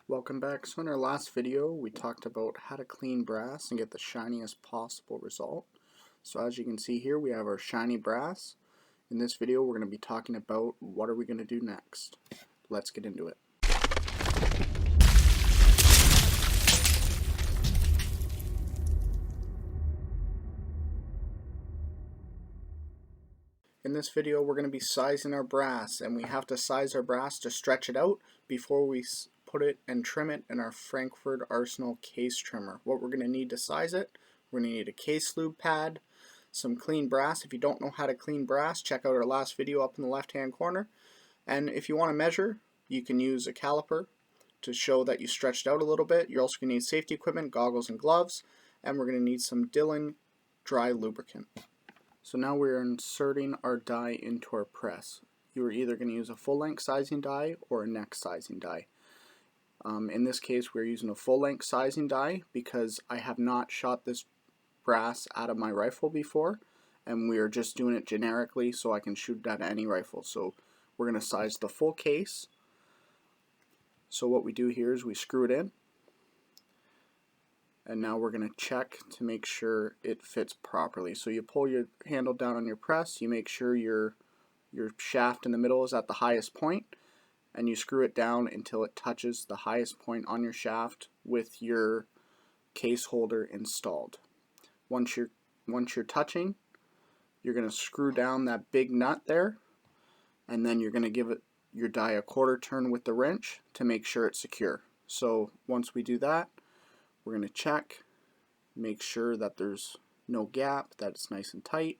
Welcome back. So in our last video we talked about how to clean brass and get the shiniest possible result. So as you can see here, we have our shiny brass. In this video we're going to be talking about what are we going to do next. Let's get into it. In this video we're going to be sizing our brass, and we have to size our brass to stretch it out before we put it and trim it in our Frankfurt Arsenal case trimmer. What we're going to need to size it: we're going to need a case lube pad, some clean brass. If you don't know how to clean brass, check out our last video up in the left hand corner. And if you want to measure, you can use a caliper to show that you stretched out a little bit. You're also going to need safety equipment, goggles and gloves, and we're going to need some Dillon dry lubricant. So now we're inserting our die into our press. You are either going to use a full length sizing die or a neck sizing die. In this case we're using a full length sizing die because I have not shot this brass out of my rifle before, and we are just doing it generically so I can shoot it out of any rifle. So we're going to size the full case. So what we do here is we screw it in, and now we're going to check to make sure it fits properly. So you pull your handle down on your press, you make sure your shaft in the middle is at the highest point, and you screw it down until it touches the highest point on your shaft with your case holder installed. Once you're touching, you're going to screw down that big nut there, and then you're going to give it your die a quarter turn with the wrench to make sure it's secure. So once we do that, we're going to check, make sure that there's no gap, that it's nice and tight,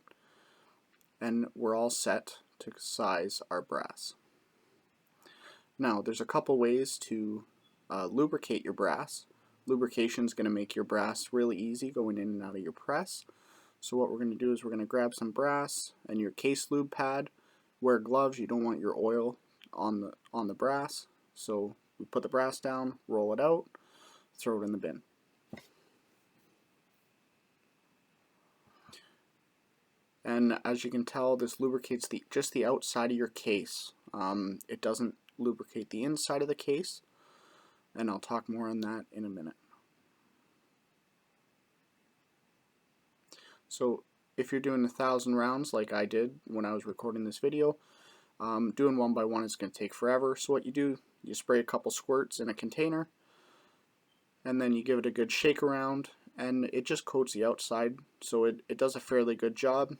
and we're all set to size our brass. Now there's a couple ways to lubricate your brass. Lubrication is going to make your brass really easy going in and out of your press. So what we're going to do is we're going to grab some brass and your case lube pad. Wear gloves, you don't want your oil on the brass. So we put the brass down, roll it out, throw it in the bin. And as you can tell, this lubricates just the outside of your case. It doesn't lubricate the inside of the case, and I'll talk more on that in a minute. So if you're doing 1,000 rounds like I did when I was recording this video, doing one by one is going to take forever. So what you do, you spray a couple squirts in a container, and then you give it a good shake around, and it just coats the outside, so it does a fairly good job.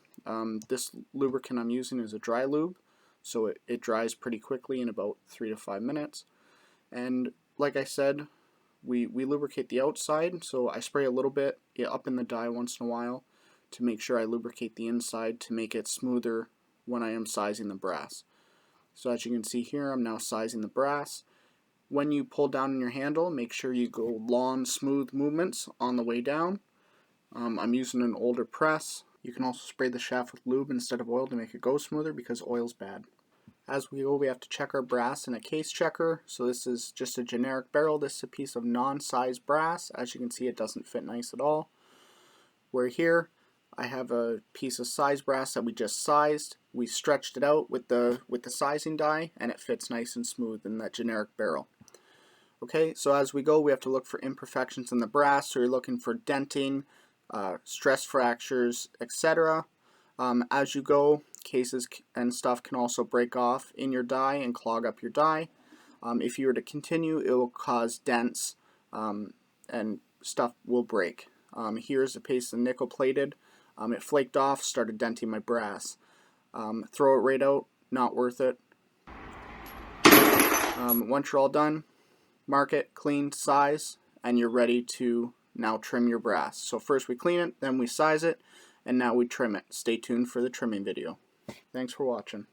This lubricant I'm using is a dry lube, so it dries pretty quickly in about 3 to 5 minutes. And like I said, we lubricate the outside, so I spray a little bit up in the die once in a while to make sure I lubricate the inside to make it smoother when I am sizing the brass. So as you can see here, I'm now sizing the brass. When you pull down on your handle, make sure you go long, smooth movements on the way down. I'm using an older press. You can also spray the shaft with lube instead of oil to make it go smoother because oil's bad. As we go, we have to check our brass in a case checker. So this is just a generic barrel. This is a piece of non-sized brass. As you can see, it doesn't fit nice at all. Where here, I have a piece of sized brass that we just sized. We stretched it out with the sizing die, and it fits nice and smooth in that generic barrel. Okay, so as we go, we have to look for imperfections in the brass. So you're looking for denting, stress fractures, etc. As you go, cases and stuff can also break off in your die and clog up your die. If you were to continue, it will cause dents, and stuff will break. Here's a piece of nickel plated. It flaked off, started denting my brass. Throw it right out, not worth it. Once you're all done, mark it, clean, size, and you're ready to now trim your brass. So first we clean it, then we size it, and now we trim it. Stay tuned for the trimming video. Thanks for watching.